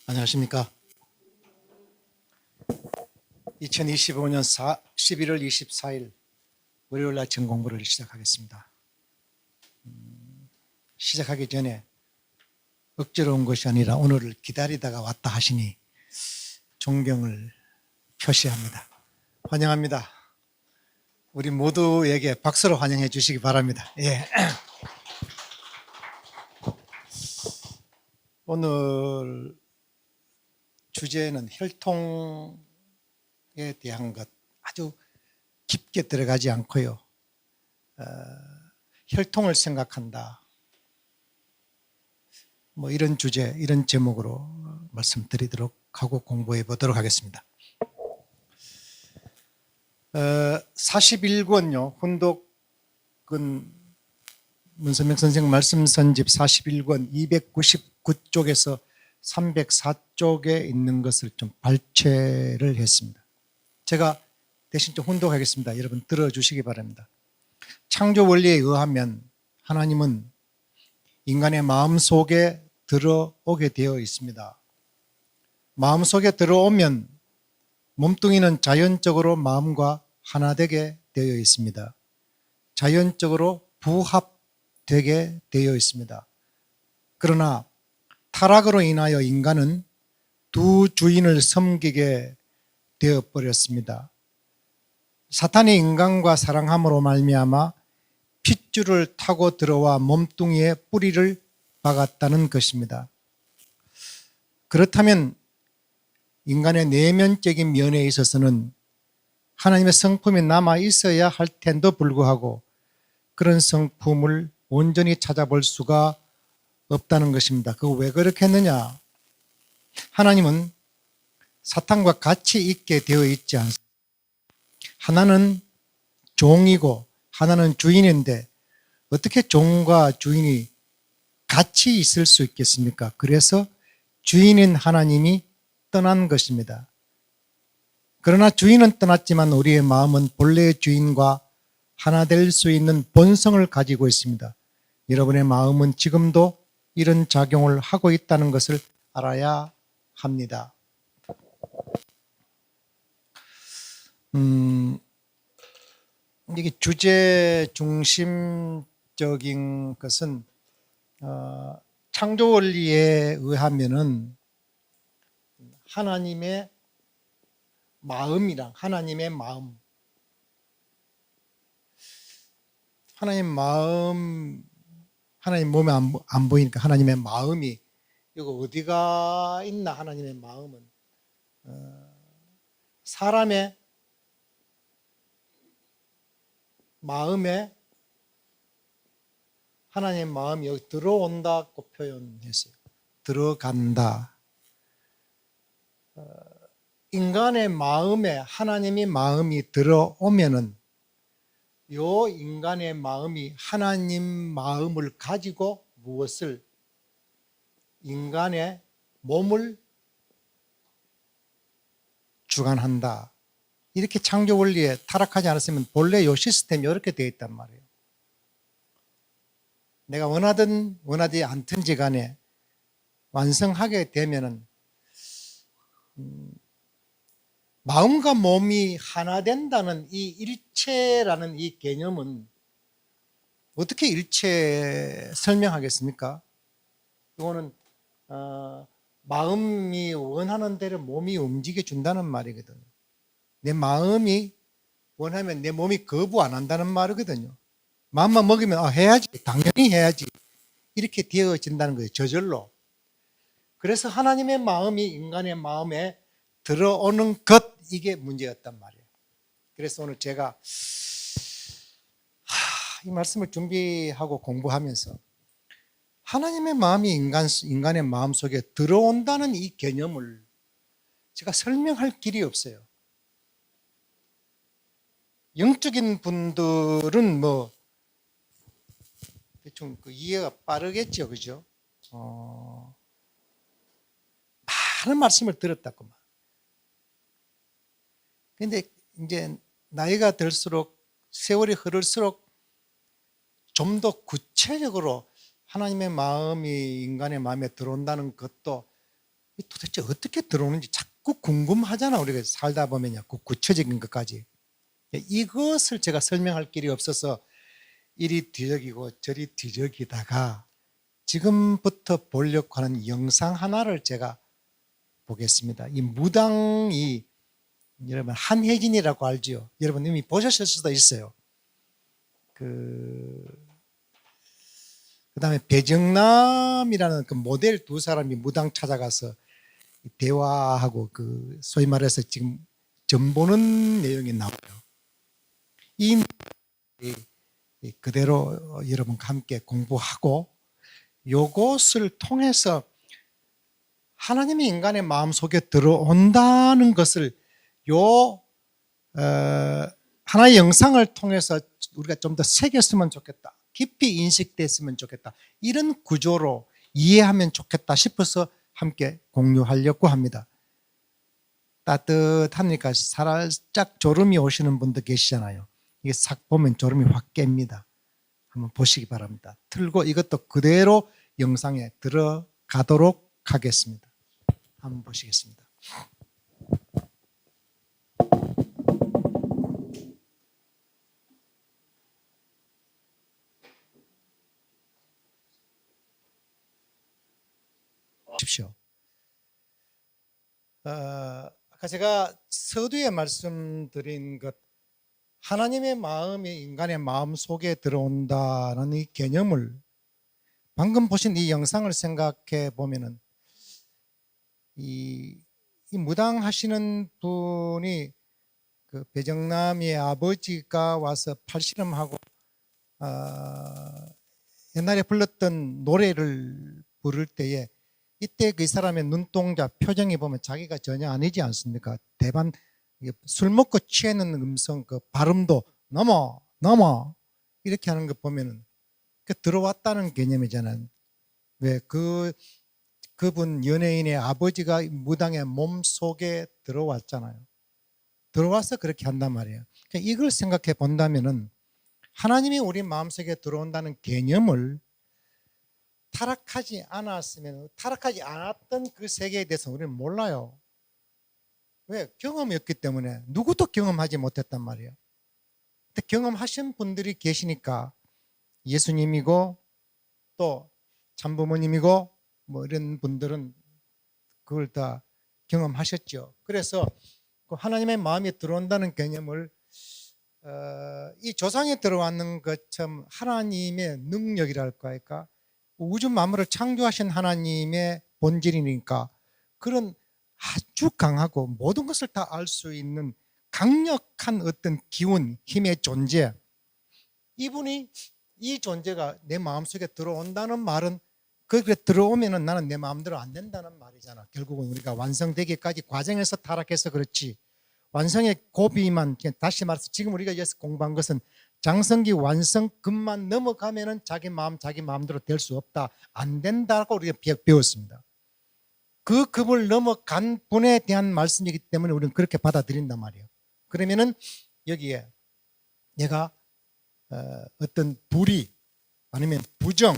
안녕하십니까. 2025년 11월 24일 월요일 아침 공부를 시작하겠습니다. 시작하기 전에 억지로 온 것이 아니라 오늘을 기다리다가 왔다 하시니 존경을 표시합니다. 환영합니다. 우리 모두에게 박수로 환영해 주시기 바랍니다. 예. 오늘 주제는 혈통에 대한 것, 아주 깊게 들어가지 않고요. 혈통을 생각한다. 뭐 이런 주제, 이런 제목으로 말씀드리도록 하고 공부해 보도록 하겠습니다. 41권요. 훈독은 문선명 선생 말씀 선집 41권 299쪽에서 304쪽에 있는 것을 좀 발췌를 했습니다. 제가 대신 좀 훈독하겠습니다. 여러분 들어주시기 바랍니다. 창조 원리에 의하면 하나님은 인간의 마음속에 들어오게 되어 있습니다. 마음속에 들어오면 몸뚱이는 자연적으로 마음과 하나 되게 되어 있습니다. 자연적으로 부합되게 되어 있습니다. 그러나 타락으로 인하여 인간은 두 주인을 섬기게 되어버렸습니다. 사탄이 인간과 사랑함으로 말미암아 핏줄을 타고 들어와 몸뚱이에 뿌리를 박았다는 것입니다. 그렇다면 인간의 내면적인 면에 있어서는 하나님의 성품이 남아 있어야 할 텐데도 불구하고 그런 성품을 온전히 찾아볼 수가 없다는 것입니다. 그거 왜 그렇게 했느냐? 하나님은 사탄과 같이 있게 되어 있지 않습니다. 하나는 종이고 하나는 주인인데 어떻게 종과 주인이 같이 있을 수 있겠습니까? 그래서 주인인 하나님이 떠난 것입니다. 그러나 주인은 떠났지만 우리의 마음은 본래의 주인과 하나 될 수 있는 본성을 가지고 있습니다. 여러분의 마음은 지금도 이런 작용을 하고 있다는 것을 알아야 합니다. 이게 주제 중심적인 것은 창조 원리에 의하면은 하나님의 마음이랑 하나님의 마음, 하나님 몸에 안 보이니까 하나님의 마음이 이거 어디가 있나? 하나님의 마음은 사람의 마음에 하나님의 마음이 여기 들어온다고 표현했어요. 들어간다. 인간의 마음에 하나님의 마음이 들어오면은 요 인간의 마음이 하나님 마음을 가지고 무엇을 인간의 몸을 주관한다. 이렇게 창조 원리에 타락하지 않았으면 본래 요 시스템이 이렇게 되어 있단 말이에요. 내가 원하든 원하지 않든지 간에 완성하게 되면은 마음과 몸이 하나 된다는 이 일체라는 이 개념은 어떻게 일체 설명하겠습니까? 이거는 마음이 원하는 대로 몸이 움직여 준다는 말이거든요. 내 마음이 원하면 내 몸이 거부 안 한다는 말이거든요. 마음만 먹으면 해야지, 당연히 해야지 이렇게 되어진다는 거예요. 저절로. 그래서 하나님의 마음이 인간의 마음에 들어오는 것, 이게 문제였단 말이에요. 그래서 오늘 제가 이 말씀을 준비하고 공부하면서 하나님의 마음이 인간의 마음 속에 들어온다는 이 개념을 제가 설명할 길이 없어요. 영적인 분들은 뭐 대충 그 이해가 빠르겠죠, 그죠? 많은 말씀을 들었다고만. 근데 이제 나이가 들수록 세월이 흐를수록 좀 더 구체적으로 하나님의 마음이 인간의 마음에 들어온다는 것도 도대체 어떻게 들어오는지 자꾸 궁금하잖아. 우리가 살다 보면요. 그 구체적인 것까지. 이것을 제가 설명할 길이 없어서 이리 뒤적이고 저리 뒤적이다가 지금부터 보려고 하는 영상 하나를 제가 보겠습니다. 이 무당이 여러분 한혜진이라고 알죠? 여러분 이미 보셨을 수도 있어요. 그다음에 배정남이라는 그 모델 두 사람이 무당 찾아가서 대화하고 소위 말해서 지금 점 보는 내용이 나와요. 이 그대로 여러분과 함께 공부하고 요것을 통해서 하나님이 인간의 마음속에 들어온다는 것을 하나의 영상을 통해서 우리가 좀 더 새겼으면 좋겠다. 깊이 인식됐으면 좋겠다. 이런 구조로 이해하면 좋겠다 싶어서 함께 공유하려고 합니다. 따뜻하니까 살짝 졸음이 오시는 분도 계시잖아요. 이게 싹 보면 졸음이 확 깹니다. 한번 보시기 바랍니다. 틀고 이것도 그대로 영상에 들어가도록 하겠습니다. 한번 보시겠습니다. 보십시오. 아까 제가 서두에 말씀드린 것, 하나님의 마음이 인간의 마음 속에 들어온다는 이 개념을 방금 보신 이 영상을 생각해 보면은 이 무당하시는 분이 그 배정남의 아버지가 와서 팔씨름하고 옛날에 불렀던 노래를 부를 때에 이때 그 사람의 눈동자 표정이 보면 자기가 전혀 아니지 않습니까? 대반 술 먹고 취하는 음성 그 발음도 넘어 이렇게 하는 거 보면은 그 들어왔다는 개념이잖아요. 왜 그분 연예인의 아버지가 무당의 몸 속에 들어왔잖아요. 들어와서 그렇게 한단 말이에요. 그러니까 이걸 생각해 본다면은 하나님이 우리 마음속에 들어온다는 개념을 타락하지 않았던 그 세계에 대해서 우리는 몰라요. 왜? 경험이 없기 때문에 누구도 경험하지 못했단 말이에요. 근데 경험하신 분들이 계시니까 예수님이고 또 참부모님이고 뭐 이런 분들은 그걸 다 경험하셨죠. 그래서 그 하나님의 마음이 들어온다는 개념을 이 조상에 들어왔는 것처럼 하나님의 능력이랄까 할까, 우주 만물을 창조하신 하나님의 본질이니까 그런 아주 강하고 모든 것을 다 알 수 있는 강력한 어떤 기운, 힘의 존재, 이분이 이 존재가 내 마음속에 들어온다는 말은 그게 들어오면은 나는 내 마음대로 안 된다는 말이잖아. 결국은 우리가 완성되기까지 과정에서 타락해서 그렇지, 완성의 고비만, 다시 말해서 지금 우리가 여기서 공부한 것은 장성기 완성급만 넘어가면은 자기 마음대로 될 수 없다, 안 된다고 우리가 배웠습니다. 그 급을 넘어간 분에 대한 말씀이기 때문에 우리는 그렇게 받아들인단 말이에요. 그러면은 여기에 내가 어떤 불의 아니면 부정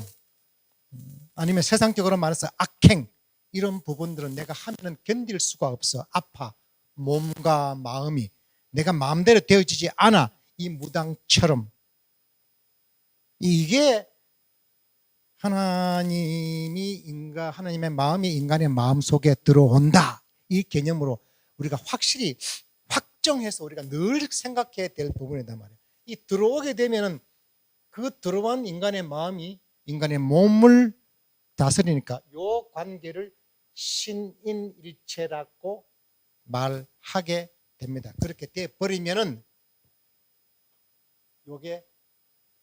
아니면 세상적으로 말해서 악행, 이런 부분들은 내가 하면은 견딜 수가 없어. 아파. 몸과 마음이 내가 마음대로 되어지지 않아. 이 무당처럼. 이게 하나님의 마음이 인간의 마음 속에 들어온다, 이 개념으로 우리가 확실히 확정해서 우리가 늘 생각해야 될 부분이단 말이에요. 이 들어오게 되면은 그 들어온 인간의 마음이 인간의 몸을 다스리니까 요 관계를 신인일체라고 말하게 됩니다. 그렇게 돼 버리면은 요게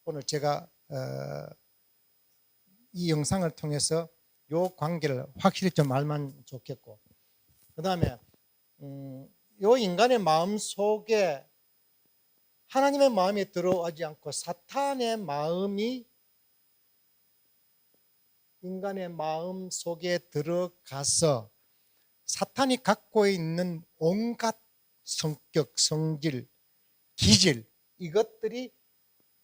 오늘 제가 이 영상을 통해서 요 관계를 확실히 좀 알면 좋겠고, 그 다음에 요 인간의 마음 속에 하나님의 마음이 들어오지 않고 사탄의 마음이 인간의 마음 속에 들어가서 사탄이 갖고 있는 온갖 성격, 성질, 기질, 이것들이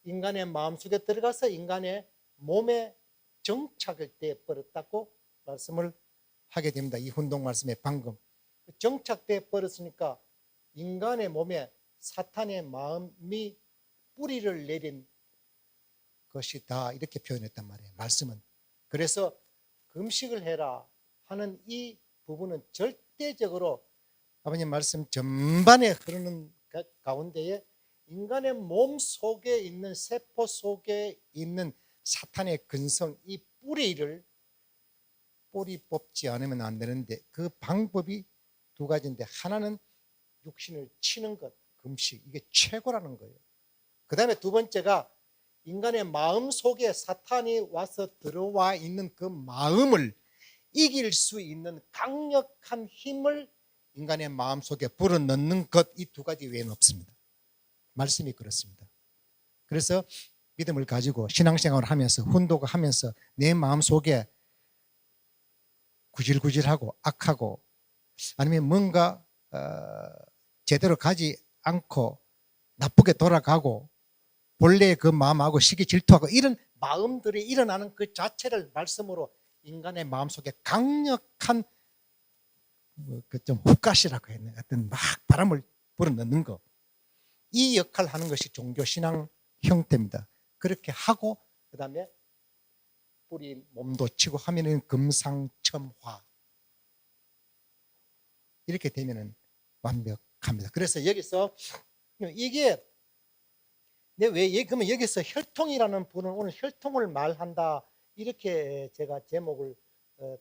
인간의 마음 속에 들어가서 인간의 몸에 정착을 돼 버렸다고 말씀을 하게 됩니다. 이 혼동 말씀에 방금 정착돼 버렸으니까 인간의 몸에 사탄의 마음이 뿌리를 내린 것이다, 이렇게 표현했단 말이에요. 말씀은. 그래서 금식을 해라 하는 이 부분은 절대적으로 아버님 말씀 전반에 흐르는 가운데에 인간의 몸 속에 있는 세포 속에 있는 사탄의 근성, 이 뿌리 뽑지 않으면 안 되는데 그 방법이 두 가지인데, 하나는 육신을 치는 것, 금식, 이게 최고라는 거예요. 그 다음에 두 번째가 인간의 마음 속에 사탄이 와서 들어와 있는 그 마음을 이길 수 있는 강력한 힘을 인간의 마음 속에 불어넣는 것, 이 두 가지 외에는 없습니다. 말씀이 그렇습니다. 그래서 믿음을 가지고 신앙생활을 하면서 훈독을 하면서 내 마음 속에 구질구질하고 악하고 아니면 뭔가 제대로 가지 않고 나쁘게 돌아가고 본래의 그 마음하고 시기 질투하고 이런 마음들이 일어나는 그 자체를 말씀으로 인간의 마음속에 강력한 좀 훅가시라고 했네, 어떤 막 바람을 불어넣는 거, 이 역할을 하는 것이 종교신앙 형태입니다. 그렇게 하고 그 다음에 뿌리 몸도 치고 하면은 금상첨화, 이렇게 되면은 완벽합니다. 그래서 여기서 이게 그러면 여기서 혈통이라는 분은 오늘 혈통을 말한다, 이렇게 제가 제목을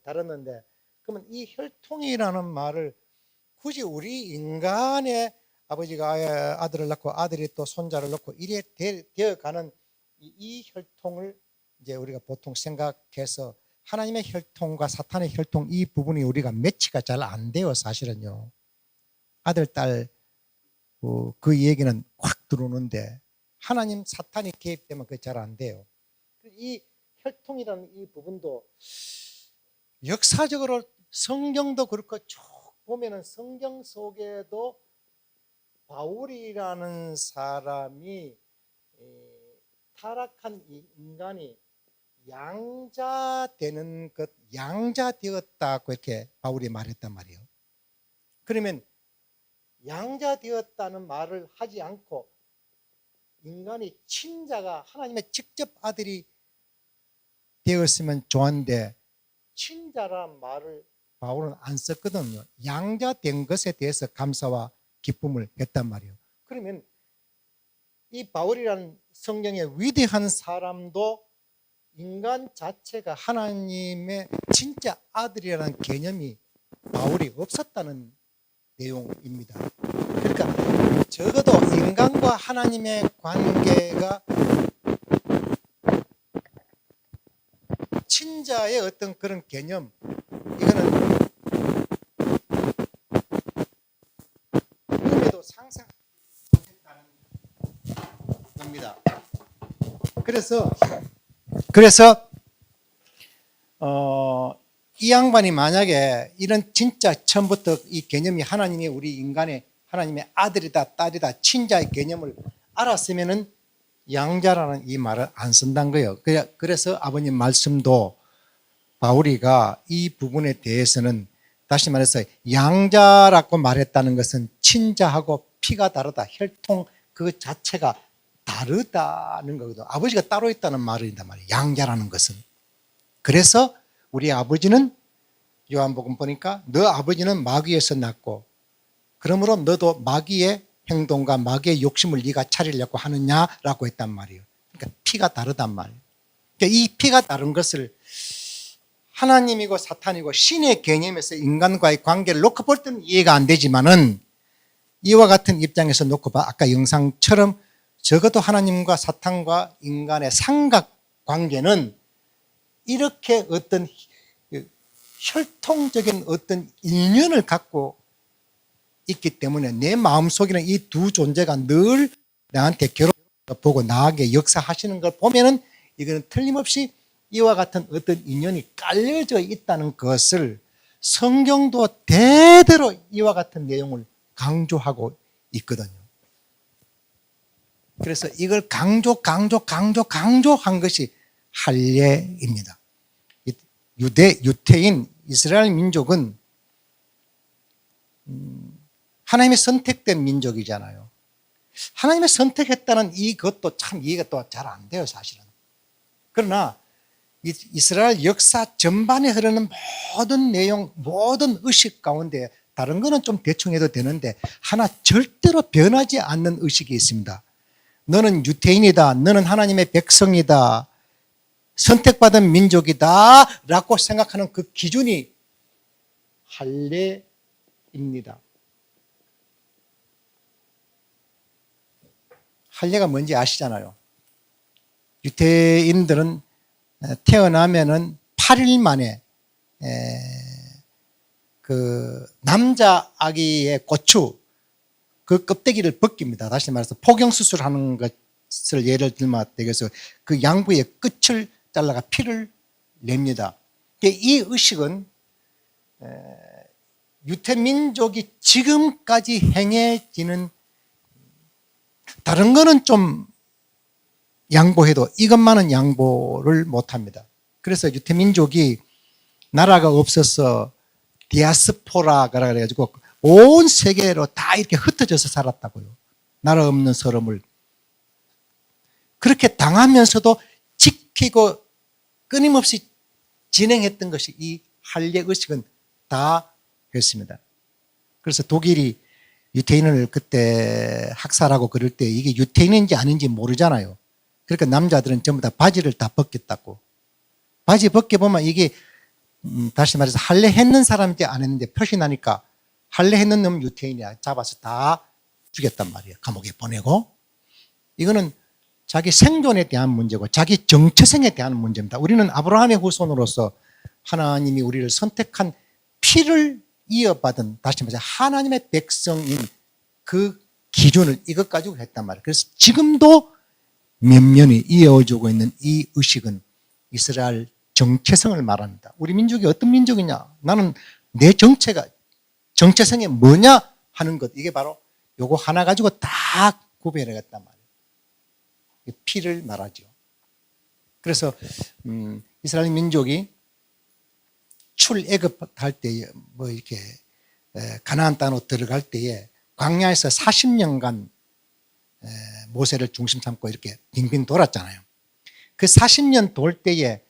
다뤘는데, 그러면 이 혈통이라는 말을 굳이 우리 인간의 아버지가 아들을 낳고 아들이 또 손자를 낳고 이래 되어가는 이 혈통을 이제 우리가 보통 생각해서 하나님의 혈통과 사탄의 혈통, 이 부분이 우리가 매치가 잘 안 돼요. 사실은요, 아들 딸 그 얘기는 확 들어오는데 하나님 사탄이 개입되면 그게 잘 안 돼요. 이 혈통이라는 이 부분도 역사적으로 성경도 그렇고 쭉 보면은 성경 속에도 바울이라는 사람이 타락한 이 인간이 양자되는 것, 양자되었다고 이렇게 바울이 말했단 말이에요. 그러면 양자되었다는 말을 하지 않고 인간이 친자가 하나님의 직접 아들이 되었으면 좋았는데 친자란 말을 바울은 안 썼거든요. 양자된 것에 대해서 감사와 기쁨을 했단 말이에요. 그러면 이 바울이라는 성경의 위대한 사람도 인간 자체가 하나님의 진짜 아들이라는 개념이 바울이 없었다는 내용입니다. 그러니까 적어도 인간과 하나님의 관계가 친자의 어떤 그런 개념, 이거는 꿈에도 상상 못했다는 겁니다. 그래서 이 양반이 만약에 이런 진짜 처음부터 이 개념이 하나님이 우리 인간의 하나님의 아들이다 딸이다 친자의 개념을 알았으면은 양자라는 이 말을 안 쓴다는 거예요. 그래서 아버님 말씀도 바울이가 이 부분에 대해서는 다시 말해서 양자라고 말했다는 것은 친자하고 피가 다르다, 혈통 그 자체가 다르다는 거거든요. 아버지가 따로 있다는 말이란 말이에요, 양자라는 것은. 그래서 우리 아버지는 요한복음 보니까 너 아버지는 마귀에서 났고 그러므로 너도 마귀의 행동과 마귀의 욕심을 네가 차리려고 하느냐라고 했단 말이에요. 그러니까 피가 다르단 말이에요. 그러니까 이 피가 다른 것을 하나님이고 사탄이고 신의 개념에서 인간과의 관계를 놓고 볼 때는 이해가 안 되지만은 이와 같은 입장에서 놓고 봐, 아까 영상처럼 적어도 하나님과 사탄과 인간의 삼각관계는 이렇게 어떤 혈통적인 어떤 인연을 갖고 있기 때문에 내 마음속에는 이 두 존재가 늘 나한테 보고 나에게 역사하시는 걸 보면은 이거는 틀림없이 이와 같은 어떤 인연이 깔려져 있다는 것을 성경도 대대로 이와 같은 내용을 강조하고 있거든요. 그래서 이걸 강조한 것이 할례입니다. 유태인 이스라엘 민족은 하나님의 선택된 민족이잖아요. 하나님의 선택했다는 이것도 참 이해가 또 잘 안 돼요, 사실은. 그러나 이스라엘 역사 전반에 흐르는 모든 내용, 모든 의식 가운데 다른 거는 좀 대충 해도 되는데 하나 절대로 변하지 않는 의식이 있습니다. 너는 유태인이다. 너는 하나님의 백성이다. 선택받은 민족이다. 라고 생각하는 그 기준이 할례입니다. 할례가 뭔지 아시잖아요. 유태인들은 태어나면은 8일 만에 그 남자 아기의 고추 그 껍데기를 벗깁니다. 다시 말해서 포경수술하는 것을 예를 들면 되겠어요. 그 양부의 끝을 잘라가 피를 냅니다. 이 의식은 유태민족이 지금까지 행해지는, 다른 거는 좀 양보해도 이것만은 양보를 못합니다. 그래서 유태민족이 나라가 없어서 디아스포라가 그래가지고 온 세계로 다 이렇게 흩어져서 살았다고요. 나라 없는 서름을. 그렇게 당하면서도 지키고 끊임없이 진행했던 것이 이 할례 의식은 다 했습니다. 그래서 독일이 유태인을 그때 학살하고 그럴 때 이게 유태인인지 아닌지 모르잖아요. 그러니까 남자들은 전부 다 바지를 다 벗겼다고. 바지 벗겨보면 이게 다시 말해서 할례 했는 사람인지 안 했는지 표시 나니까 할례 했는 놈 유태인이야. 잡아서 다 죽였단 말이에요. 감옥에 보내고. 이거는 자기 생존에 대한 문제고 자기 정체성에 대한 문제입니다. 우리는 아브라함의 후손으로서 하나님이 우리를 선택한 피를 이어받은, 다시 말해서 하나님의 백성인 그 기준을 이것 가지고 했단 말이에요. 그래서 지금도 면면이 이어오고 있는 이 의식은 이스라엘 정체성을 말합니다. 우리 민족이 어떤 민족이냐? 나는 내 정체성이 뭐냐 하는 것. 이게 바로 요거 하나 가지고 다 구별해갔단 말이에요. 피를 말하죠. 그래서 이스라엘 민족이 출애굽할 때에 뭐 이렇게 가나안 땅으로 들어갈 때에 광야에서 40년간 모세를 중심 삼고 이렇게 빙빙 돌았잖아요. 그 40년 돌 때에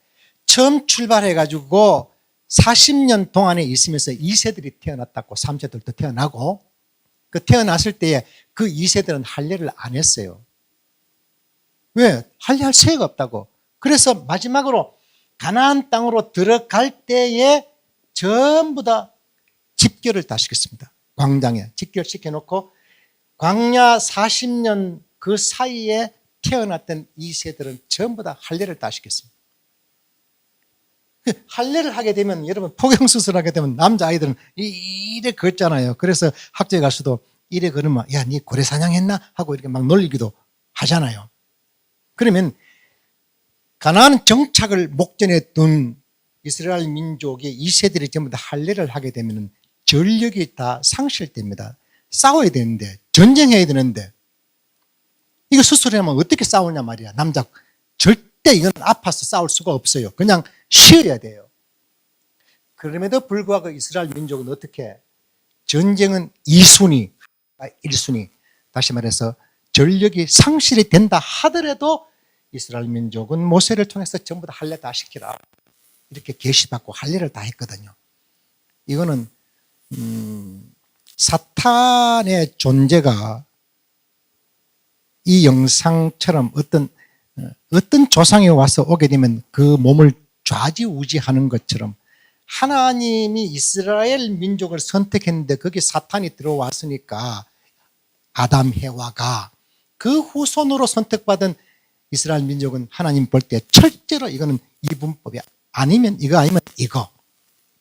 처음 출발해가지고 40년 동안에 있으면서 2세들이 태어났다고, 3세들도 태어나고, 그 태어났을 때에 그 2세들은 할례를 안 했어요. 왜? 할례할 새가 없다고. 그래서 마지막으로 가나안 땅으로 들어갈 때에 전부 다 집결을 다 시켰습니다. 광장에 집결시켜 놓고 광야 40년 그 사이에 태어났던 2세들은 전부 다 할례를 다 시켰습니다. 할례를 하게 되면, 여러분 포경수술 하게 되면 남자아이들은 이래 걷잖아요. 그래서 학교에 가서도 이래 걸으면 야, 니 고래 사냥했나? 하고 이렇게 막 놀리기도 하잖아요. 그러면 가나안 정착을 목전에 둔 이스라엘 민족의 2세들이 전부 다 할례를 하게 되면 전력이 다 상실됩니다. 싸워야 되는데, 전쟁해야 되는데, 이거 수술하면 어떻게 싸우냐 말이야. 남자 절대 이건 아파서 싸울 수가 없어요. 그냥 쉬어야 돼요. 그럼에도 불구하고 이스라엘 민족은 어떻게? 전쟁은 2순위, 1순위. 다시 말해서 전력이 상실이 된다 하더라도 이스라엘 민족은 모세를 통해서 전부 다 할례 다 시키라. 이렇게 계시받고 할례를 다 했거든요. 이거는 사탄의 존재가 이 영상처럼 어떤 조상이 와서 오게 되면 그 몸을 좌지우지하는 것처럼 하나님이 이스라엘 민족을 선택했는데 거기 사탄이 들어왔으니까 아담 해와가 그 후손으로 선택받은 이스라엘 민족은 하나님 볼 때 철저로 이거는 이분법이 아니면 이거 아니면 이거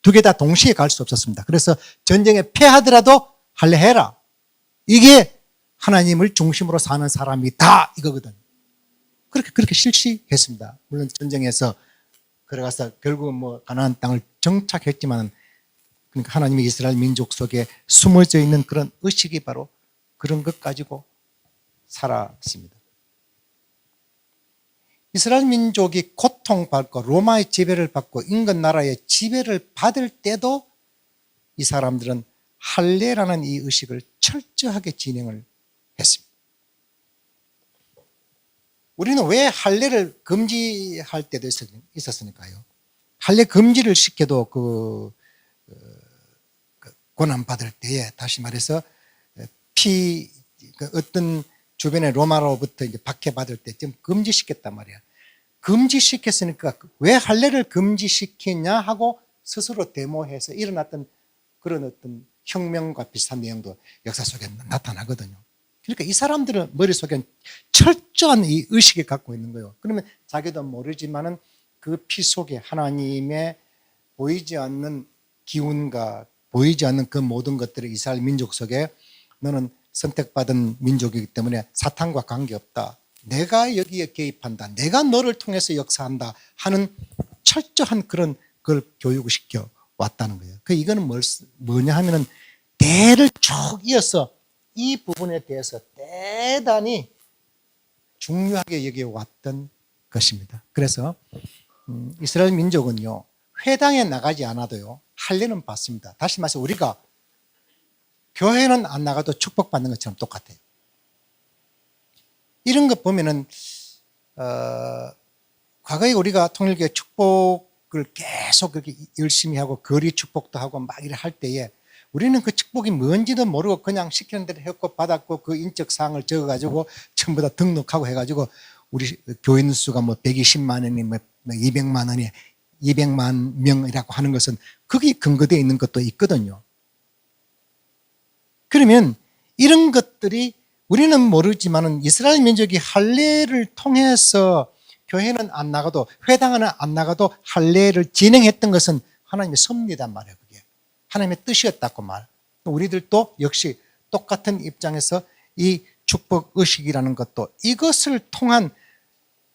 두 개 다 동시에 갈 수 없었습니다. 그래서 전쟁에 패하더라도 할례해라. 이게 하나님을 중심으로 사는 사람이다 이거거든. 그렇게 실시했습니다. 물론 전쟁에서 들어가서 결국은 뭐 가나안 땅을 정착했지만, 그러니까 하나님의 이스라엘 민족 속에 숨어져 있는 그런 의식이 바로 그런 것 가지고 살았습니다. 이스라엘 민족이 고통받고 로마의 지배를 받고 인근 나라의 지배를 받을 때도 이 사람들은 할례라는 이 의식을 철저하게 진행을 했습니다. 우리는 왜 할례를 금지할 때도 있었으니까요. 할례 금지를 시켜도 고난받을 때에, 다시 말해서 어떤 주변의 로마로부터 이제 박해받을 때 좀 금지시켰단 말이야. 금지시켰으니까 왜 할례를 금지시켰냐 하고 스스로 데모해서 일어났던 그런 어떤 혁명과 비슷한 내용도 역사 속에 나타나거든요. 그러니까 이 사람들은 머릿속엔 철저한 이 의식을 갖고 있는 거예요. 그러면 자기도 모르지만은 그 피 속에 하나님의 보이지 않는 기운과 보이지 않는 그 모든 것들이 이스라엘 민족 속에 너는 선택받은 민족이기 때문에 사탄과 관계없다. 내가 여기에 개입한다. 내가 너를 통해서 역사한다 하는 철저한 그런 걸 교육을 시켜 왔다는 거예요. 이거는 뭐냐 하면은 대를 쭉 이어서 이 부분에 대해서 대단히 중요하게 여겨왔던 것입니다. 그래서 이스라엘 민족은요, 회당에 나가지 않아도요, 할례는 받습니다. 다시 말해서 우리가 교회는 안 나가도 축복받는 것처럼 똑같아요. 이런 거 보면은 과거에 우리가 통일교회 축복을 계속 그렇게 열심히 하고 거리 축복도 하고 막 이래 할 때에 우리는 그 축복이 뭔지도 모르고 그냥 시키는 대로 했고 받았고 그 인적 사항을 적어가지고 전부 다 등록하고 해가지고 우리 교인 수가 뭐 120만 원이 뭐 200만 원이 200만 명이라고 하는 것은 거기에 근거되어 있는 것도 있거든요. 그러면 이런 것들이 우리는 모르지만은 이스라엘 민족이 할례를 통해서 교회는 안 나가도 회당은 안 나가도 할례를 진행했던 것은 하나님의 섭리단 말이에요. 그게 하나님의 뜻이었다고 말. 우리들도 역시 똑같은 입장에서 이 축복 의식이라는 것도 이것을 통한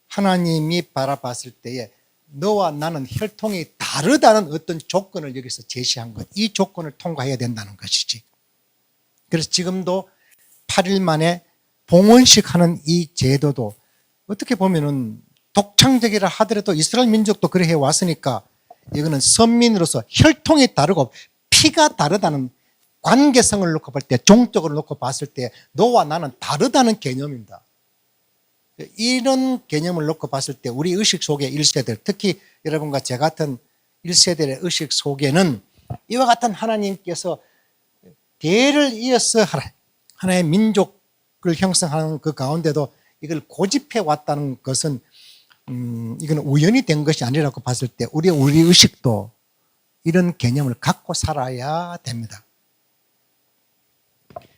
하나님이 바라봤을 때에 너와 나는 혈통이 다르다는 어떤 조건을 여기서 제시한 것, 이 조건을 통과해야 된다는 것이지. 그래서 지금도 8일 만에 봉헌식 하는 이 제도도 어떻게 보면은 독창적이라 하더라도 이스라엘 민족도 그래 해왔으니까 이거는 선민으로서 혈통이 다르고 피가 다르다는 관계성을 놓고 볼 때, 종적으로 놓고 봤을 때 너와 나는 다르다는 개념입니다. 이런 개념을 놓고 봤을 때 우리 의식 속의 1세들, 특히 여러분과 제 같은 1세들의 의식 속에는 이와 같은 하나님께서 대를 이어서 하나의 민족을 형성하는 그 가운데도 이걸 고집해 왔다는 것은 이건 우연이 된 것이 아니라고 봤을 때 우리 의식도 이런 개념을 갖고 살아야 됩니다.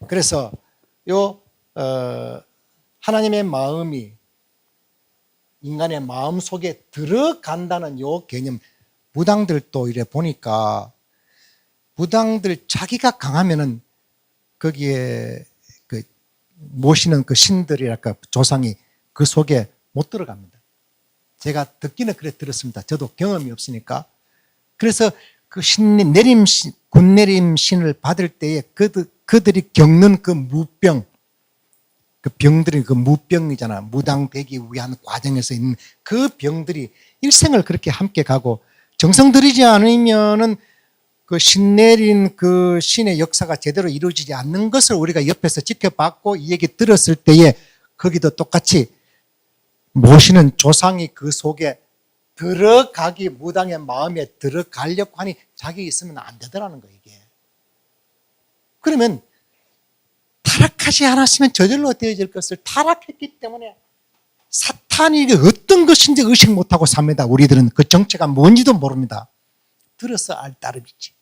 그래서 하나님의 마음이 인간의 마음 속에 들어간다는 요 개념, 무당들도 이래 보니까 무당들 자기가 강하면은 거기에 그 모시는 그 신들이랄까 조상이 그 속에 못 들어갑니다. 제가 듣기는 그래 들었습니다. 저도 경험이 없으니까. 그래서 그 신님 군내림 신을 받을 때에 그들이 겪는 그 무병, 그 병들이 그 무병이잖아. 무당되기 위한 과정에서 있는 그 병들이 일생을 그렇게 함께 가고 정성 들이지 않으면은 그 신내린 그 신의 역사가 제대로 이루어지지 않는 것을 우리가 옆에서 지켜봤고 이 얘기 들었을 때에 거기도 똑같이 모시는 조상이 그 속에 들어가기, 무당의 마음에 들어가려고 하니 자기 있으면 안 되더라는 거예요, 이게. 그러면 타락하지 않았으면 저절로 되어질 것을 타락했기 때문에 사탄이 어떤 것인지 의식 못하고 삽니다. 우리들은 그 정체가 뭔지도 모릅니다. 들어서 알 따름이지.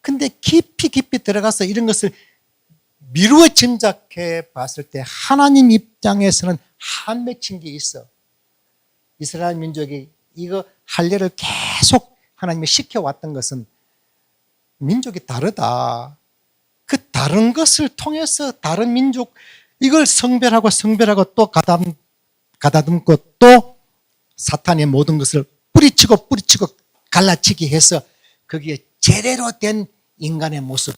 근데 깊이 들어가서 이런 것을 미루어 짐작해 봤을 때 하나님 입장에서는 한 맺힌 게 있어. 이스라엘 민족이 이거 할례를 계속 하나님이 시켜왔던 것은 민족이 다르다. 그 다른 것을 통해서 다른 민족 이걸 성별하고 또 가다듬고 또 사탄의 모든 것을 뿌리치고 갈라치기 해서 거기에 제대로 된 인간의 모습,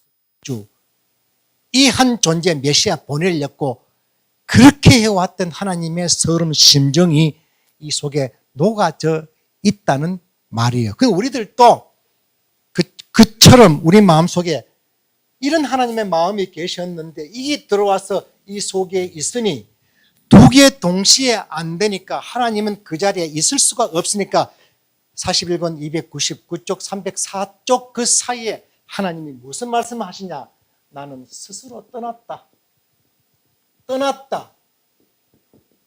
이 한 존재 메시아 보내려고 그렇게 해왔던 하나님의 서름 심정이 이 속에 녹아져 있다는 말이에요. 그 우리들도 그처럼 우리 마음속에 이런 하나님의 마음이 계셨는데 이게 들어와서 이 속에 있으니 두 개 동시에 안 되니까 하나님은 그 자리에 있을 수가 없으니까 41권 299쪽 304쪽 그 사이에 하나님이 무슨 말씀을 하시냐? 나는 스스로 떠났다.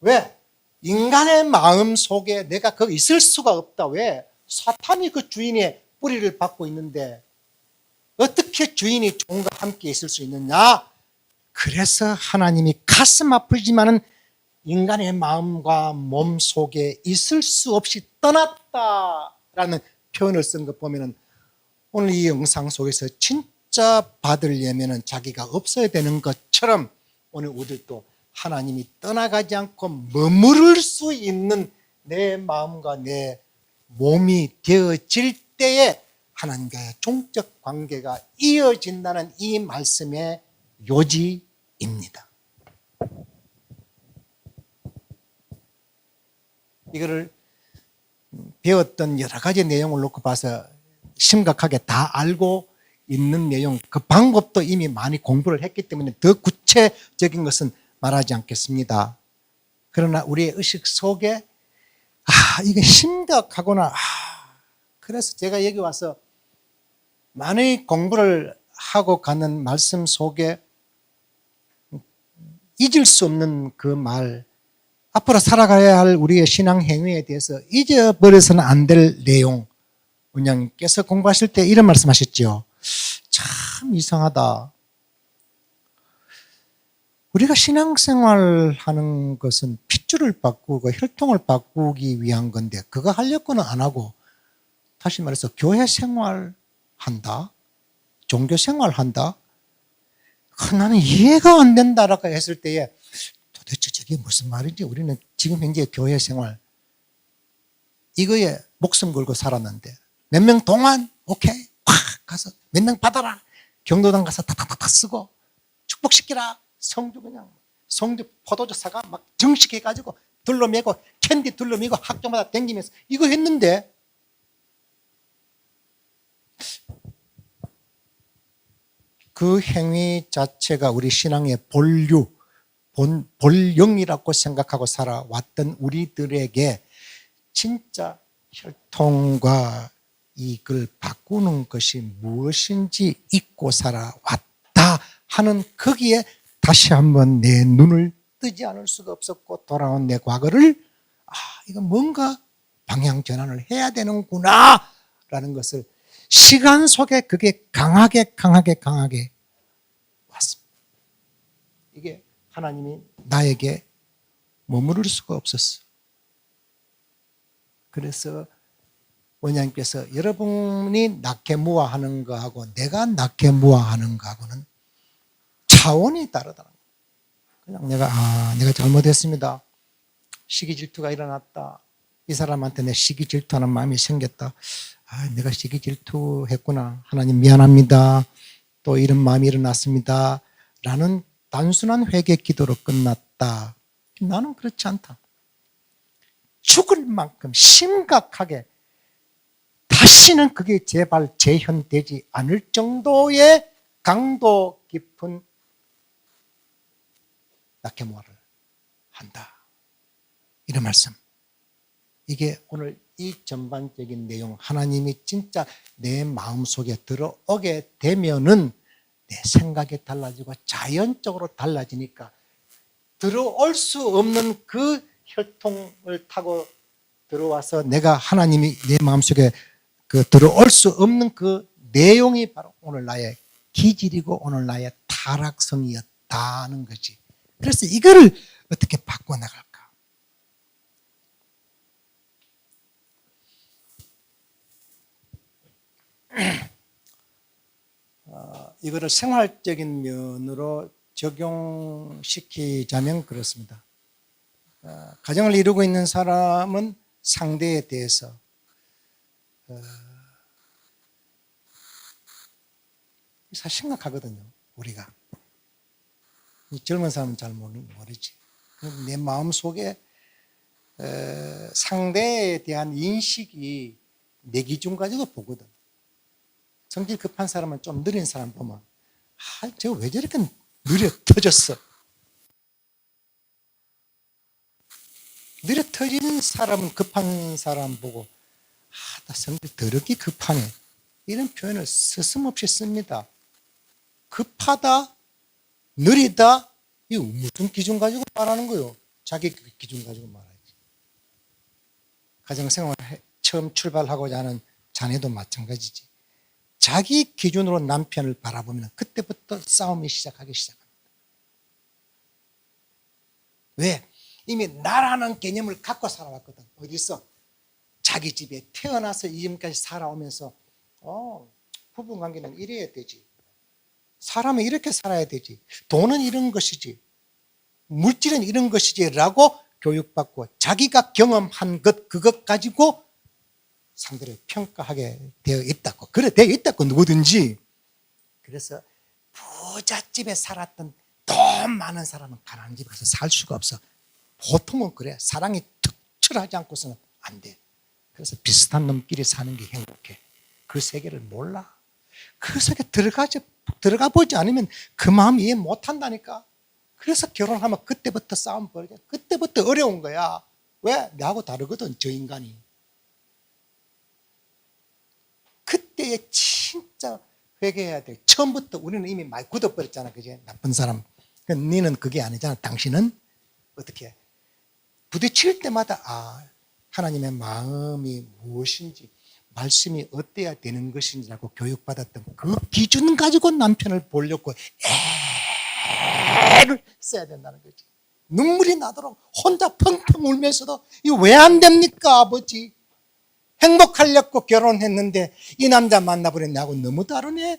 왜? 인간의 마음 속에 내가 거기 있을 수가 없다. 왜? 사탄이 그 주인의 뿌리를 받고 있는데 어떻게 주인이 종과 함께 있을 수 있느냐? 그래서 하나님이 가슴 아프지만은 인간의 마음과 몸 속에 있을 수 없이 떠났다라는 표현을 쓴 거 보면은 오늘 이 영상 속에서 진짜 받으려면은 자기가 없어야 되는 것처럼 오늘 우리도 하나님이 떠나가지 않고 머무를 수 있는 내 마음과 내 몸이 되어질 때에 하나님과의 종적 관계가 이어진다는 이 말씀의 요지입니다. 이거를 배웠던 여러 가지 내용을 놓고 봐서 심각하게 다 알고 있는 내용, 그 방법도 이미 많이 공부를 했기 때문에 더 구체적인 것은 말하지 않겠습니다. 그러나 우리의 의식 속에 이게 심각하구나. 그래서 제가 여기 와서 많이 공부를 하고 가는 말씀 속에 잊을 수 없는 그 말, 앞으로 살아가야 할 우리의 신앙 행위에 대해서 잊어버려서는 안 될 내용, 원장님께서 공부하실 때 이런 말씀 하셨죠. 참 이상하다. 우리가 신앙생활 하는 것은 핏줄을 바꾸고 혈통을 바꾸기 위한 건데 그거 하려고는 안 하고 다시 말해서 교회 생활 한다? 종교 생활 한다? 나는 이해가 안 된다라고 했을 때에 도대체 저게 무슨 말인지 우리는 지금 현재 교회 생활 이거에 목숨 걸고 살았는데 몇 명 동안 오케이 팍 가서 몇 명 받아라 경로당 가서 탁탁탁 쓰고 축복시키라 성주 그냥 성주 포도주 사가 막 정식해가지고 둘러매고 캔디 둘러매고 학교마다 댕기면서 이거 했는데 그 행위 자체가 우리 신앙의 본영이라고 생각하고 살아왔던 우리들에게 진짜 혈통과 이걸 바꾸는 것이 무엇인지 잊고 살아왔다 하는 거기에 다시 한번 내 눈을 뜨지 않을 수가 없었고 돌아온 내 과거를 이거 뭔가 방향 전환을 해야 되는구나 라는 것을 시간 속에 그게 강하게 왔습니다. 이게 하나님이 나에게 머무를 수가 없었어. 그래서 원장님께서 여러분이 낙해무화하는 거하고 내가 낙해무화하는 거하고는 차원이 다르다. 그냥 내가 잘못했습니다. 시기 질투가 일어났다. 이 사람한테 내 시기 질투하는 마음이 생겼다. 내가 시기 질투했구나. 하나님 미안합니다. 또 이런 마음이 일어났습니다. 라는 단순한 회개 기도로 끝났다. 나는 그렇지 않다. 죽을 만큼 심각하게 다시는 그게 제발 재현되지 않을 정도의 강도 깊은 낙해무화를 한다. 이런 말씀. 이게 오늘 이 전반적인 내용, 하나님이 진짜 내 마음속에 들어오게 되면은 내 생각이 달라지고 자연적으로 달라지니까 들어올 수 없는 그 혈통을 타고 들어와서 내가 하나님이 내 마음속에 그 들어올 수 없는 그 내용이 바로 오늘 나의 기질이고 오늘 나의 타락성이었다는 거지. 그래서 이거를 어떻게 바꿔나갈까? 이거를 생활적인 면으로 적용시키자면 그렇습니다. 가정을 이루고 있는 사람은 상대에 대해서 사실 심각하거든요. 우리가 이 젊은 사람은 잘 모르지. 내 마음속에 상대에 대한 인식이 내 기준 가지고 보거든. 성질 급한 사람은 좀 느린 사람 보면 저 왜 저렇게 느려 터졌어. 느려 터지는 사람은 급한 사람 보고 나 성질 더럽게 급하네. 이런 표현을 스스럼없이 씁니다. 급하다, 느리다, 이 무슨 기준 가지고 말하는 거요? 자기 기준 가지고 말하지. 가정생활 처음 출발하고자 하는 자녀도 마찬가지지. 자기 기준으로 남편을 바라보면 그때부터 싸움이 시작하기 시작합니다. 왜? 이미 나라는 개념을 갖고 살아왔거든. 어디 있어? 자기 집에 태어나서 이제까지 살아오면서 부부관계는 이래야 되지. 사람은 이렇게 살아야 되지. 돈은 이런 것이지. 물질은 이런 것이지 라고 교육받고 자기가 경험한 것 그것 가지고 상대를 평가하게 되어 있다고. 그래 되어 있다고 누구든지. 그래서 부잣집에 살았던 돈 많은 사람은 가난한 집에 가서 살 수가 없어. 보통은 그래. 사랑이 특출하지 않고서는 안 돼. 그래서 비슷한 놈끼리 사는 게 행복해. 그 세계를 몰라. 그 세계 들어가 보지 않으면 그 마음 이해 못 한다니까. 그래서 결혼하면 그때부터 싸움 벌어져. 그때부터 어려운 거야. 왜? 나하고 다르거든, 저 인간이. 그때에 진짜 회개해야 돼. 처음부터 우리는 이미 많이 굳어버렸잖아. 그지? 나쁜 사람. 너는 그게 아니잖아. 당신은 어떻게 해? 부딪힐 때마다 하나님의 마음이 무엇인지, 말씀이 어때야 되는 것인지라고 교육받았던 그 기준 가지고 남편을 보려고 애를 써야 된다는 거지. 눈물이 나도록 혼자 펑펑 울면서도 이거 왜 안 됩니까, 아버지? 행복하려고 결혼했는데 이 남자 만나버린 나하고 너무 다르네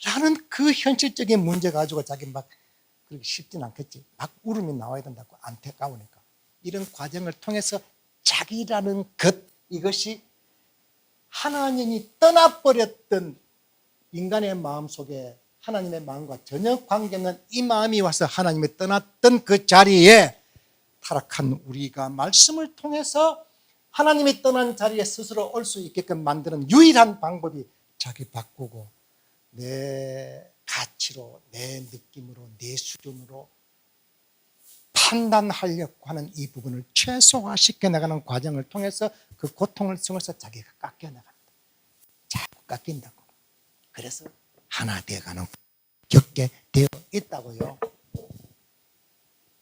라는 그 현실적인 문제 가지고 자기 막 그렇게 쉽진 않겠지. 막 울음이 나와야 된다고, 안타까우니까. 이런 과정을 통해서 자기라는 것, 이것이 하나님이 떠나버렸던 인간의 마음속에 하나님의 마음과 전혀 관계없는 이 마음이 와서 하나님이 떠났던 그 자리에 타락한 우리가 말씀을 통해서 하나님이 떠난 자리에 스스로 올 수 있게끔 만드는 유일한 방법이 자기 바꾸고 내 가치로, 내 느낌으로, 내 수준으로 판단하려고 하는 이 부분을 최소화시켜 나가는 과정을 통해서 그 고통을 통해서 자기가 깎여 나갑니다. 자꾸 깎인다고. 그래서 하나 되어가는 겪게 되어 있다고요.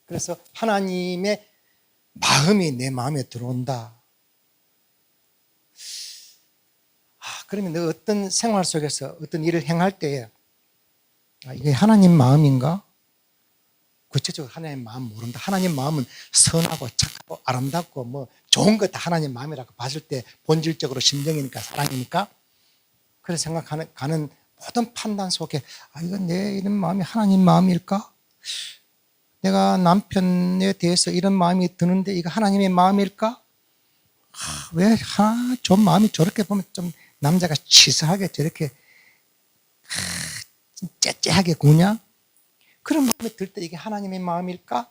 그래서 하나님의 마음이 내 마음에 들어온다. 그러면 너 어떤 생활 속에서 어떤 일을 행할 때에 이게 하나님 마음인가? 구체적으로 하나님 마음 모른다. 하나님 마음은 선하고 착하고 아름답고 뭐 좋은 것 다 하나님 마음이라고 봤을 때 본질적으로 심정이니까 사랑이니까 그런 생각하는 모든 판단 속에 이건 내 이런 마음이 하나님 마음일까? 내가 남편에 대해서 이런 마음이 드는데 이거 하나님의 마음일까? 왜 좀 마음이 저렇게 보면 좀 남자가 치사하게 저렇게 째째하게 구냐? 그런 마음이 들 때 이게 하나님의 마음일까?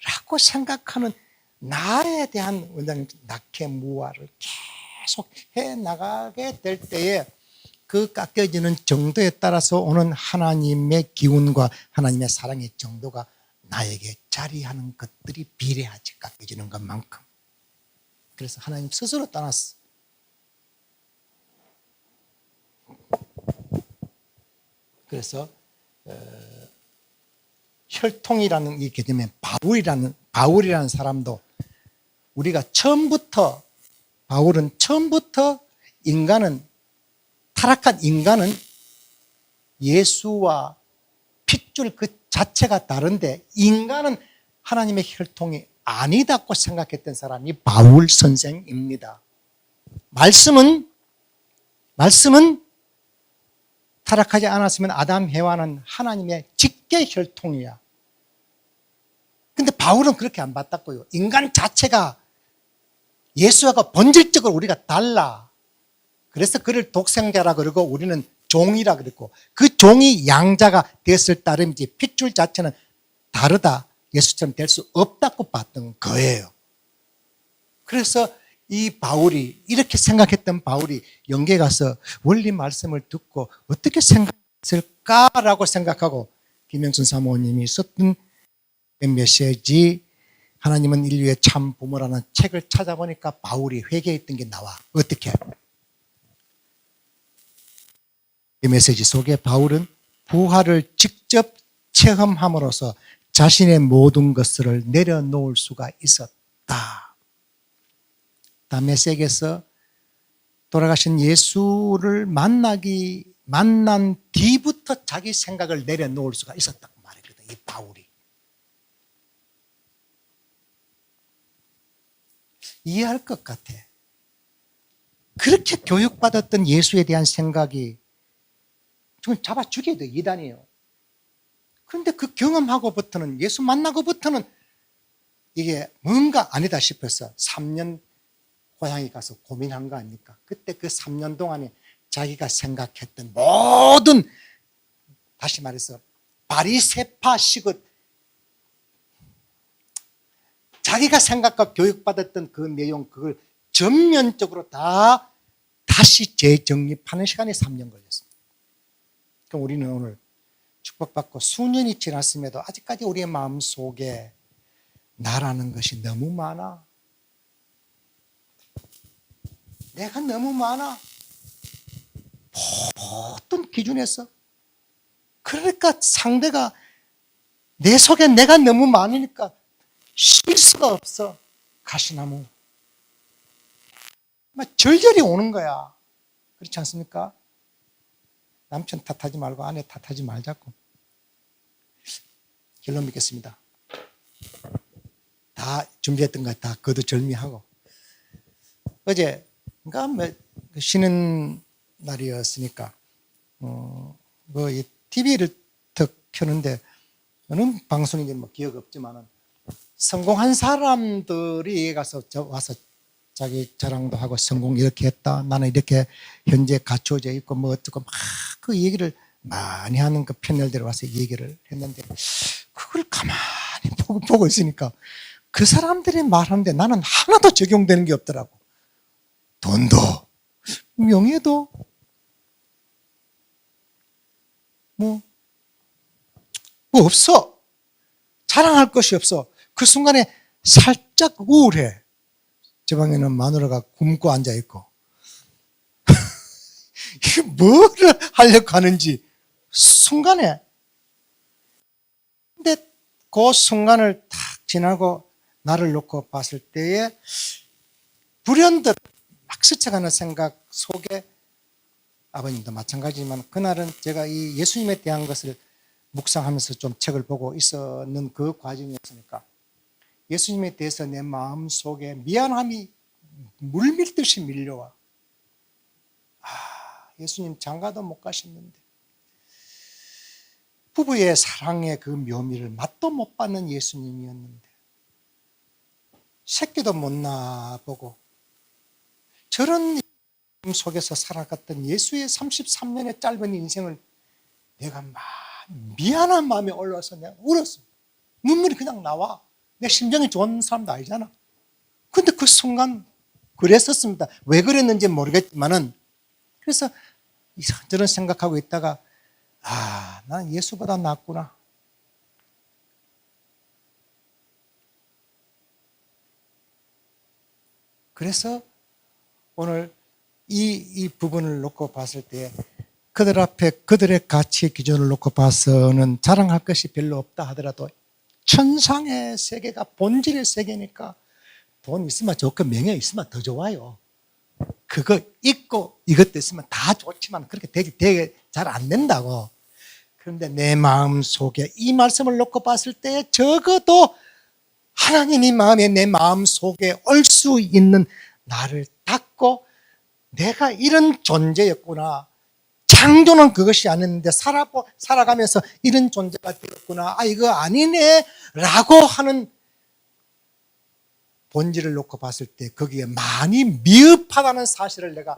라고 생각하는 나에 대한 원장님 낙해무화를 계속 해나가게 될 때에 그 깎여지는 정도에 따라서 오는 하나님의 기운과 하나님의 사랑의 정도가 나에게 자리하는 것들이 비례하지, 깎여지는 것만큼. 그래서 하나님 스스로 떠났어. 그래서 혈통이라는 이 개념에 바울이라는 사람도 우리가 바울은 처음부터 타락한 인간은 예수와 핏줄 그 자체가 다른데 인간은 하나님의 혈통이 아니다고 생각했던 사람이 바울 선생입니다. 말씀은 타락하지 않았으면 아담, 해와는 하나님의 직계 혈통이야. 근데 바울은 그렇게 안 봤다고요. 인간 자체가 예수와 본질적으로 우리가 달라. 그래서 그를 독생자라 그러고 우리는 종이라 그랬고 그 종이 양자가 됐을 따름이지 핏줄 자체는 다르다. 예수처럼 될 수 없다고 봤던 거예요. 그래서 이 바울이 이렇게 생각했던 바울이 영계에 가서 원리 말씀을 듣고 어떻게 생각했을까라고 생각하고 김영순 사모님이 썼던 메시지 하나님은 인류의 참 부모라는 책을 찾아보니까 바울이 회개했던 게 나와. 어떻게? 이 메시지 속에 바울은 부활을 직접 체험함으로써 자신의 모든 것을 내려놓을 수가 있었다. 다음에 책에서 돌아가신 예수를 만난 뒤부터 자기 생각을 내려놓을 수가 있었다고 말했거든, 이 바울이. 이해할 것 같아. 그렇게 교육받았던 예수에 대한 생각이 좀 잡아 죽여야 돼, 이단이에요. 그런데 그 경험하고부터는, 예수 만나고부터는 이게 뭔가 아니다 싶어서 3년 고향에 가서 고민한 거 아닙니까? 그때 그 3년 동안에 자기가 생각했던 모든, 다시 말해서 바리새파식의 자기가 생각과 교육받았던 그 내용, 그걸 전면적으로 다 다시 재정립하는 시간이 3년 걸렸습니다. 그럼 우리는 오늘 축복받고 수년이 지났음에도 아직까지 우리의 마음속에 나라는 것이 너무 많아. 내가 너무 많아. 모든 기준에서. 그러니까 상대가 내 속에 내가 너무 많으니까 쉴 수가 없어. 가시나무. 막 절절히 오는 거야. 그렇지 않습니까? 남편 탓하지 말고 아내 탓하지 말자고. 결론 맺겠습니다. 다 준비했던 거 다 거두절미하고. 어제 그러니까 쉬는 날이었으니까 이 TV를 턱 켜는데 어느 방송인지 기억 없지만은 성공한 사람들이 가서 와서 자기 자랑도 하고 성공 이렇게 했다. 나는 이렇게 현재 갖춰져 있고 뭐 어쩌고 막 그 얘기를 많이 하는 그 패널들이 와서 얘기를 했는데 그걸 가만히 보고 있으니까 그 사람들이 말하는데 나는 하나도 적용되는 게 없더라고. 돈도, 명예도, 뭐 없어. 자랑할 것이 없어. 그 순간에 살짝 우울해. 저 방에는 마누라가 굶고 앉아있고. 이게 뭐를 하려고 하는지, 순간에. 근데 그 순간을 탁 지나고 나를 놓고 봤을 때에 불현듯 막 스쳐가는 생각 속에 아버님도 마찬가지지만 그날은 제가 이 예수님에 대한 것을 묵상하면서 좀 책을 보고 있었는 그 과정이었으니까 예수님에 대해서 내 마음 속에 미안함이 물밀듯이 밀려와. 예수님 장가도 못 가셨는데 부부의 사랑의 그 묘미를 맛도 못 받는 예수님이었는데 새끼도 못 낳아보고 저런 속에서 살아갔던 예수의 33년의 짧은 인생을 내가 막 미안한 마음이 올라와서 내가 울었어. 눈물이 그냥 나와. 내 심정이 좋은 사람도 아니잖아. 근데 그 순간 그랬었습니다. 왜 그랬는지 모르겠지만은 그래서 이런저런 생각하고 있다가 난 예수보다 낫구나. 그래서 오늘 이 부분을 놓고 봤을 때 그들 앞에 그들의 가치 기준을 놓고 봐서는 자랑할 것이 별로 없다 하더라도 천상의 세계가 본질의 세계니까 돈 있으면 좋고 명예 있으면 더 좋아요. 그거 있고 이것도 있으면 다 좋지만 그렇게 되게 잘 안 된다고. 그런데 내 마음 속에 이 말씀을 놓고 봤을 때 적어도 하나님이 내 마음 속에 올 수 있는 나를 닫고 내가 이런 존재였구나. 창조는 그것이 아닌데 살아가면서 이런 존재가 되었구나. 이거 아니네 라고 하는 본질을 놓고 봤을 때 거기에 많이 미흡하다는 사실을 내가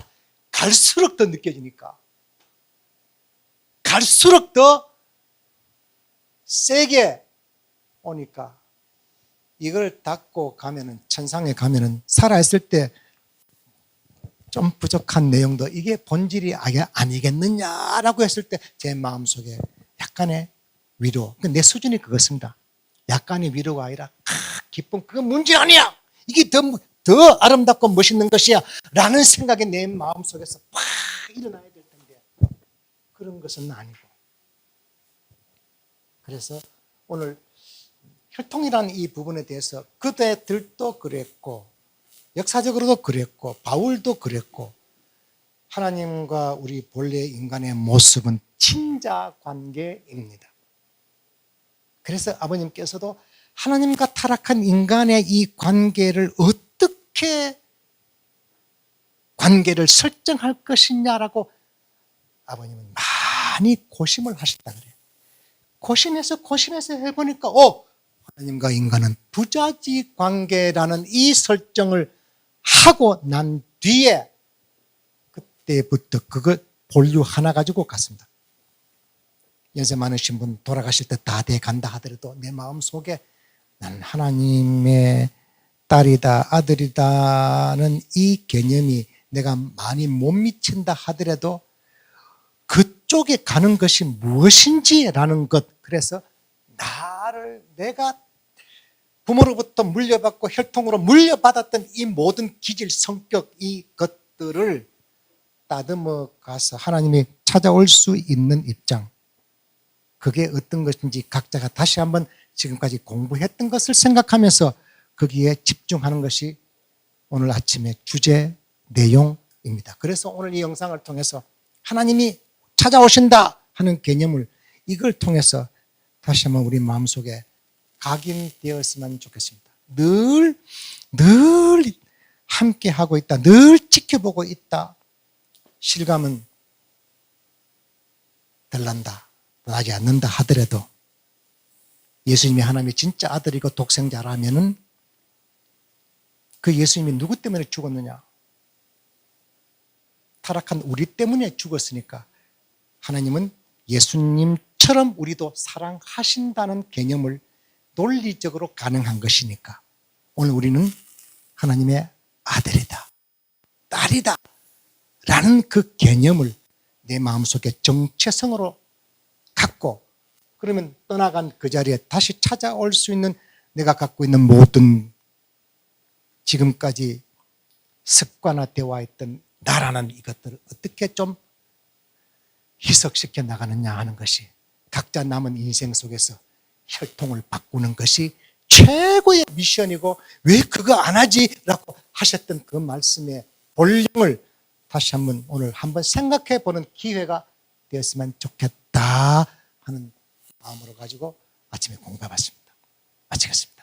갈수록 더 느껴지니까 갈수록 더 세게 오니까 이걸 닫고 가면은 천상에 가면은 살아있을 때 좀 부족한 내용도 이게 본질이 아니겠느냐라고 했을 때 제 마음속에 약간의 위로, 내 수준이 그것입니다. 약간의 위로가 아니라 기쁨, 그건 문제 아니야. 이게 더 아름답고 멋있는 것이야 라는 생각이 내 마음속에서 팍 일어나야 될 텐데 그런 것은 아니고, 그래서 오늘 혈통이라는 이 부분에 대해서 그대들도 그랬고 역사적으로도 그랬고 바울도 그랬고, 하나님과 우리 본래 인간의 모습은 친자 관계입니다. 그래서 아버님께서도 하나님과 타락한 인간의 이 관계를 어떻게 관계를 설정할 것이냐라고 아버님은 많이 고심을 하셨다 그래요. 고심해서 해보니까 하나님과 인간은 부자지 관계라는 이 설정을 하고 난 뒤에 그때부터 그거 본류 하나 가지고 갔습니다. 연세 많으신 분 돌아가실 때 다 돼 간다 하더라도 내 마음속에 나는 하나님의 딸이다 아들이다는 이 개념이 내가 많이 못 미친다 하더라도 그쪽에 가는 것이 무엇인지라는 것, 그래서 내가 부모로부터 물려받고 혈통으로 물려받았던 이 모든 기질, 성격, 이 것들을 따듬어 가서 하나님이 찾아올 수 있는 입장, 그게 어떤 것인지 각자가 다시 한번 지금까지 공부했던 것을 생각하면서 거기에 집중하는 것이 오늘 아침의 주제 내용입니다. 그래서 오늘 이 영상을 통해서 하나님이 찾아오신다 하는 개념을 이걸 통해서 다시 한번 우리 마음속에 각인되었으면 좋겠습니다. 늘 함께 하고 있다. 늘 지켜보고 있다. 실감은 덜 나지 않는다 하더라도 예수님이 하나님의 진짜 아들이고 독생자라면은 그 예수님이 누구 때문에 죽었느냐? 타락한 우리 때문에 죽었으니까 하나님은 예수님처럼 우리도 사랑하신다는 개념을 논리적으로 가능한 것이니까 오늘 우리는 하나님의 아들이다, 딸이다 라는 그 개념을 내 마음속에 정체성으로 갖고, 그러면 떠나간 그 자리에 다시 찾아올 수 있는 내가 갖고 있는 모든 지금까지 습관화되어 있던 나라는 이것들을 어떻게 좀 희석시켜 나가느냐 하는 것이 각자 남은 인생 속에서 혈통을 바꾸는 것이 최고의 미션이고, 왜 그거 안 하지? 라고 하셨던 그 말씀의 본령을 다시 한번 오늘 한번 생각해 보는 기회가 되었으면 좋겠다 하는 마음으로 가지고 아침에 공부해 봤습니다. 마치겠습니다.